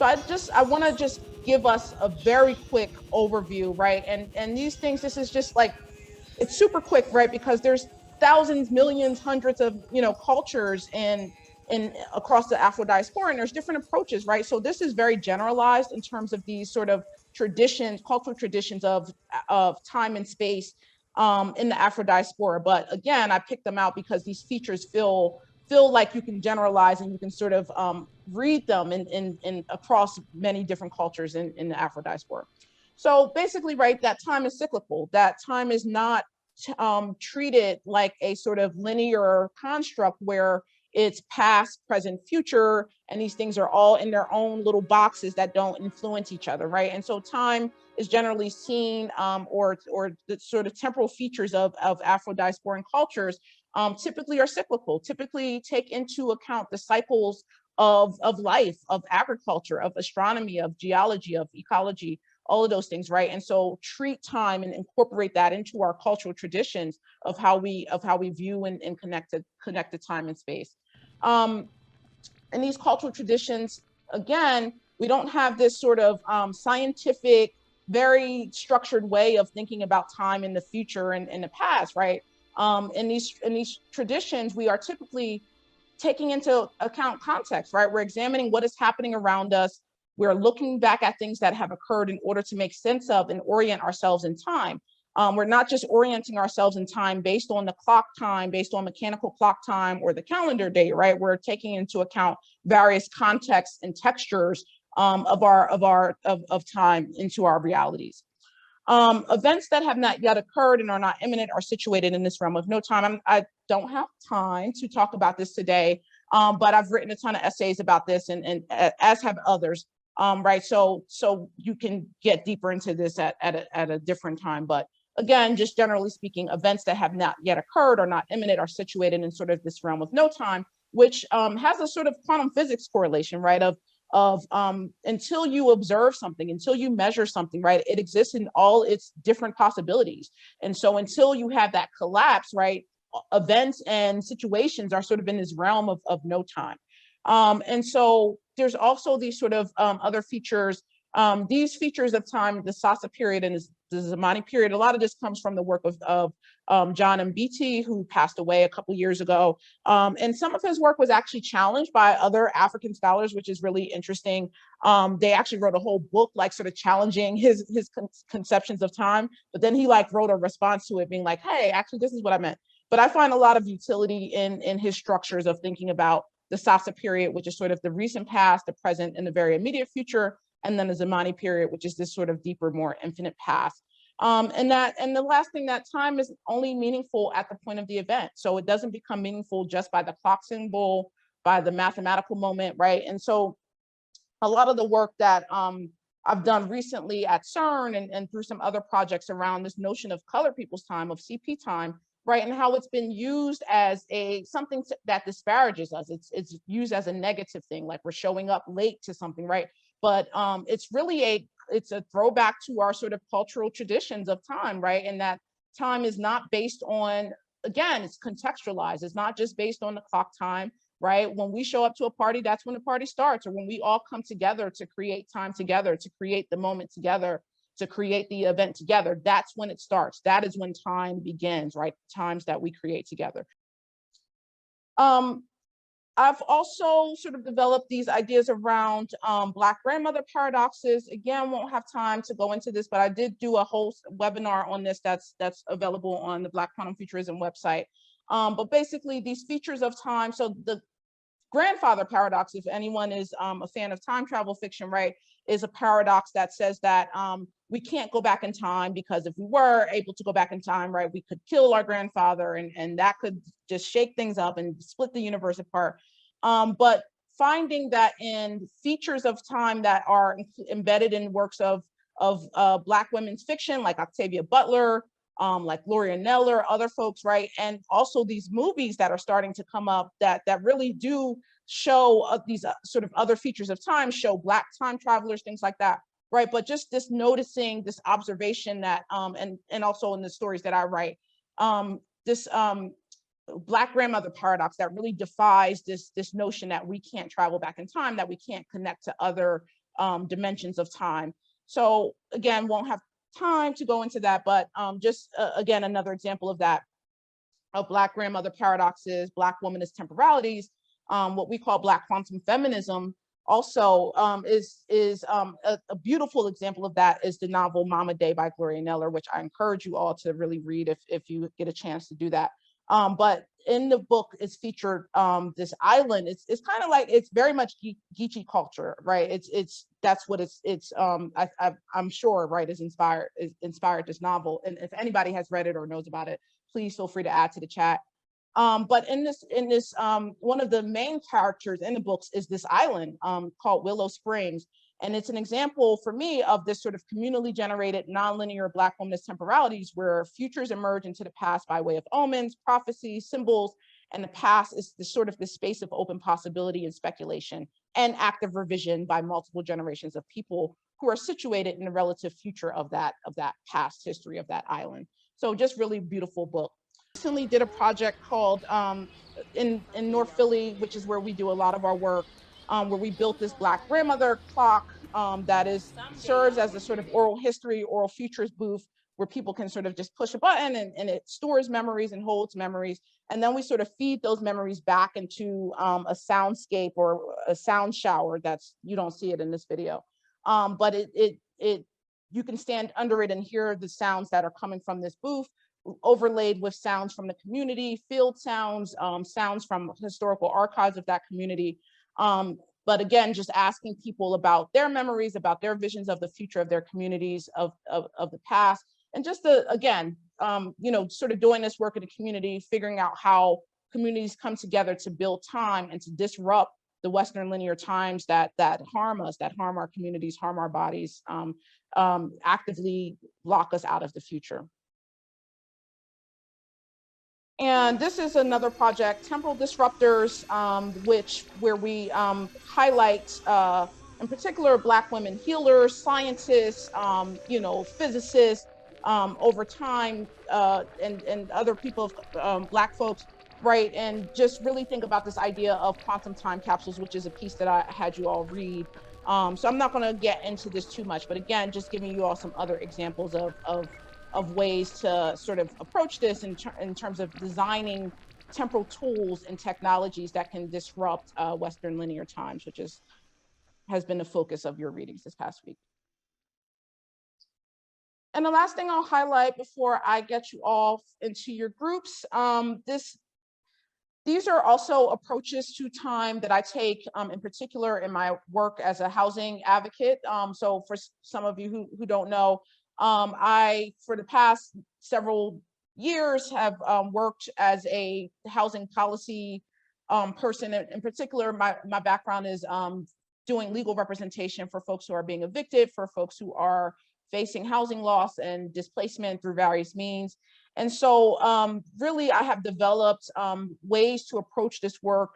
So I want to just give us a very quick overview, right? And these things, this is just like, it's super quick, right? Because there's thousands, millions, hundreds of, cultures in across the Afro diaspora, and there's different approaches, right? So this is very generalized in terms of these sort of traditions, cultural traditions of time and space in the Afro diaspora. But again, I picked them out because these features feel like you can generalize and you can sort of read them in across many different cultures in the Afro diaspora. So basically, right, that time is cyclical. That time is not treated like a sort of linear construct where it's past, present, future, and these things are all in their own little boxes that don't influence each other, right? And so time is generally seen, or the sort of temporal features of Afro diasporan cultures typically are cyclical, typically take into account the cycles of life, of agriculture, of astronomy, of geology, of ecology, all of those things, right? And so treat time and incorporate that into our cultural traditions of how we view and connect to time and space. Um, and these cultural traditions, again, we don't have this sort of scientific, very structured way of thinking about time in the future and in the past, right? In these traditions, we are typically taking into account context, right? We're examining what is happening around us. We're looking back at things that have occurred in order to make sense of and orient ourselves in time. We're not just orienting ourselves in time based on the clock time, based on mechanical clock time or the calendar date, right? We're taking into account various contexts and textures of time into our realities. Events that have not yet occurred and are not imminent are situated in this realm of no time. I don't have time to talk about this today, but I've written a ton of essays about this, and as have others, right? So you can get deeper into this at a different time. But again, just generally speaking, events that have not yet occurred or not imminent are situated in sort of this realm of no time, which has a sort of quantum physics correlation, right? Of until you observe something, until you measure something, right, it exists in all its different possibilities. And so until you have that collapse, right, events and situations are sort of in this realm of no time. And so there's also these sort of other features, these features of time, the Sasa period and the Zamani period. A lot of this comes from the work of John Mbiti, who passed away a couple years ago. And some of his work was actually challenged by other African scholars, which is really interesting. They actually wrote a whole book, like sort of challenging his conceptions of time. But then he like wrote a response to it being like, hey, actually, this is what I meant. But I find a lot of utility in his structures of thinking about the Sasa period, which is sort of the recent past, the present, and the very immediate future, and then the Zamani period, which is this sort of deeper, more infinite past. And the last thing, that time is only meaningful at the point of the event. So it doesn't become meaningful just by the clock symbol, by the mathematical moment, right? And so a lot of the work that I've done recently at CERN and through some other projects around this notion of colored people's time, of CP time, right, and how it's been used as something that disparages us. It's used as a negative thing, like we're showing up late to something, right? But it's really it's a throwback to our sort of cultural traditions of time, right? And that time is not based on, again, it's contextualized. It's not just based on the clock time, right? When we show up to a party, that's when the party starts, or when we all come together to create time together, to create the moment together, to create the event together, that's when it starts. That is when time begins, right? Times that we create together. I've also sort of developed these ideas around Black grandmother paradoxes. Again, won't have time to go into this, but I did do a whole webinar on this that's available on the Black Quantum Futurism website. But basically, these features of time, so the grandfather paradox, if anyone is a fan of time travel fiction, right, is a paradox that says that we can't go back in time, because if we were able to go back in time, right, we could kill our grandfather, and that could just shake things up and split the universe apart. But finding that in features of time that are embedded in works of Black women's fiction, like Octavia Butler, like Gloria Neller, other folks, right? And also these movies that are starting to come up that really do show these sort of other features of time, show Black time travelers, things like that, right? But just this noticing, this observation that, and also in the stories that I write, this Black grandmother paradox that really defies this notion that we can't travel back in time, that we can't connect to other dimensions of time. So again, won't have time to go into that, but just again, another example of that, of Black grandmother paradoxes, Black womanist temporalities, what we call Black quantum feminism also is a beautiful example of that is the novel Mama Day by Gloria Neller, which I encourage you all to really read if you get a chance to do that. But in the book is featured this island. It's kind of like, it's very much Geechee culture, right? That's what I'm sure, right, is inspired this novel. And if anybody has read it or knows about it, please feel free to add to the chat. But in this, one of the main characters in the books is this island called Willow Springs. And it's an example for me of this sort of communally generated nonlinear Black womanist temporalities where futures emerge into the past by way of omens, prophecies, symbols, and the past is the sort of the space of open possibility and speculation and active revision by multiple generations of people who are situated in the relative future of that past history of that island. So just really beautiful book. Recently did a project called in North Philly, which is where we do a lot of our work, where we built this Black grandmother clock that serves as a sort of oral history, oral futures booth where people can sort of just push a button and it stores memories and holds memories. And then we sort of feed those memories back into a soundscape or a sound shower you don't see it in this video. But you can stand under it and hear the sounds that are coming from this booth, overlaid with sounds from the community, field sounds, sounds from historical archives of that community. But again, just asking people about their memories, about their visions of the future of their communities, of the past. And just again, sort of doing this work in the community, figuring out how communities come together to build time and to disrupt the Western linear times that harm us, that harm our communities, harm our bodies, actively lock us out of the future. And this is another project, Temporal Disruptors, where we highlight, in particular, Black women healers, scientists, physicists, over time, and other people, Black folks, right? And just really think about this idea of quantum time capsules, which is a piece that I had you all read. So I'm not going to get into this too much, but again, just giving you all some other examples of ways to sort of approach this in terms of designing temporal tools and technologies that can disrupt Western linear times, which has been the focus of your readings this past week. And the last thing I'll highlight before I get you all into your groups, these are also approaches to time that I take in particular in my work as a housing advocate. So for some of you who don't know, I, for the past several years, have worked as a housing policy person. In particular, my background is doing legal representation for folks who are being evicted, for folks who are facing housing loss and displacement through various means. And so really, I have developed ways to approach this work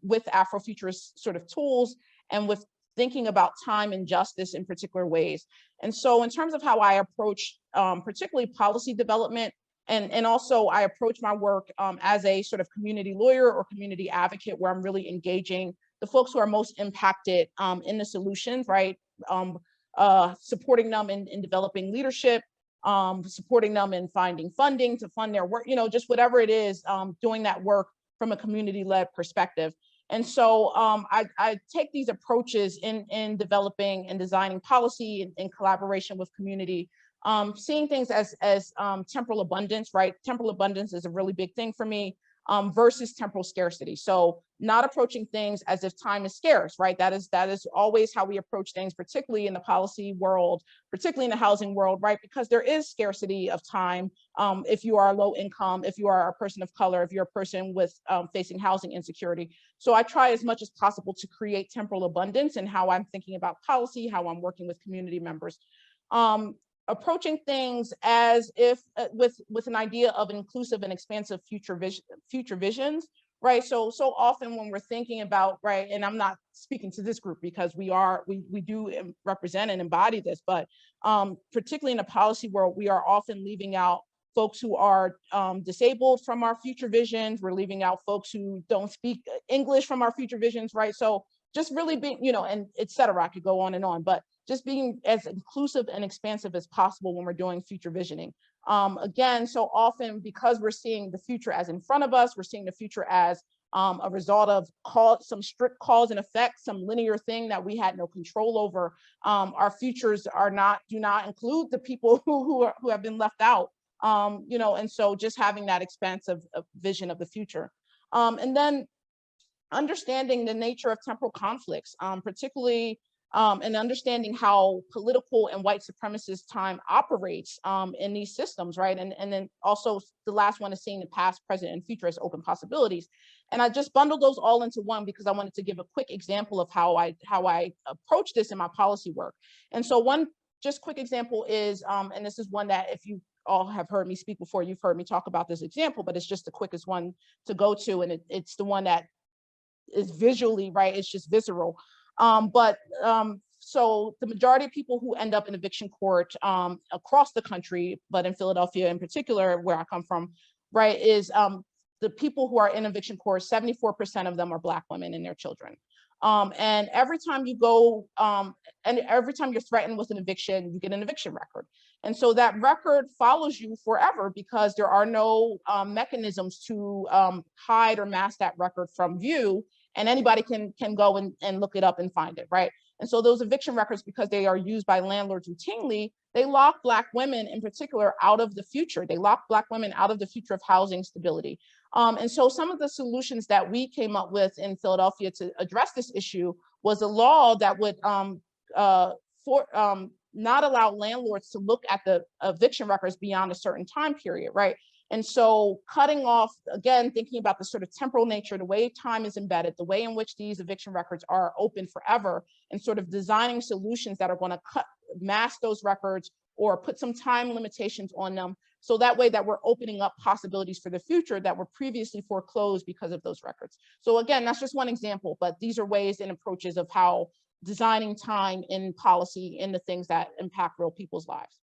with Afrofuturist sort of tools and with thinking about time and justice in particular ways. And so in terms of how I approach particularly policy development, and also I approach my work as a sort of community lawyer or community advocate, where I'm really engaging the folks who are most impacted in the solutions, right? Supporting them in developing leadership, supporting them in finding funding to fund their work, just whatever it is, doing that work from a community-led perspective. And so I take these approaches in developing and designing policy in collaboration with community, seeing things as temporal abundance, right? Temporal abundance is a really big thing for me, versus temporal scarcity. So not approaching things as if time is scarce, right? That is always how we approach things, particularly in the policy world, particularly in the housing world, right? Because there is scarcity of time. If you are low income, if you are a person of color, if you're a person with facing housing insecurity. So I try as much as possible to create temporal abundance in how I'm thinking about policy, how I'm working with community members. Approaching things as if with an idea of inclusive and expansive future visions, right? So often when we're thinking about, right, and I'm not speaking to this group because we do represent and embody this, but particularly in the policy world, we are often leaving out folks who are disabled from our future visions. We're leaving out folks who don't speak English from our future visions, right? So just really being, you know, and et cetera, I could go on, but just being as inclusive and expansive as possible when we're doing future visioning. Again, so often because we're seeing the future as in front of us, we're seeing the future as a result of some strict cause and effect, some linear thing that we had no control over. Our futures do not include the people who have been left out. You know, and so just having that expansive vision of the future. And then understanding the nature of temporal conflicts, particularly and understanding how political and white supremacist time operates in these systems, right? And then also the last one is seeing the past, present, and future as open possibilities. And I just bundled those all into one because I wanted to give a quick example of how I approach this in my policy work. And so one just quick example is, and this is one that if you all have heard me speak before, you've heard me talk about this example, but it's just the quickest one to go to. And it's the one that is visually, right? It's just visceral. So the majority of people who end up in eviction court across the country, but in Philadelphia in particular, where I come from, right, is the people who are in eviction court, 74% of them are Black women and their children. And every time you go, and every time you're threatened with an eviction, you get an eviction record. And so that record follows you forever because there are no mechanisms to hide or mask that record from view. And anybody can go and look it up and find it, right? And so those eviction records, because they are used by landlords routinely, they lock Black women in particular out of the future. They lock Black women out of the future of housing stability. And so some of the solutions that we came up with in Philadelphia to address this issue was a law that would not allow landlords to look at the eviction records beyond a certain time period, right? And so cutting off, again, thinking about the sort of temporal nature, the way time is embedded, the way in which these eviction records are open forever, and sort of designing solutions that are going to mask those records or put some time limitations on them. So that way that we're opening up possibilities for the future that were previously foreclosed because of those records. So again, that's just one example, but these are ways and approaches of how designing time in policy in the things that impact real people's lives.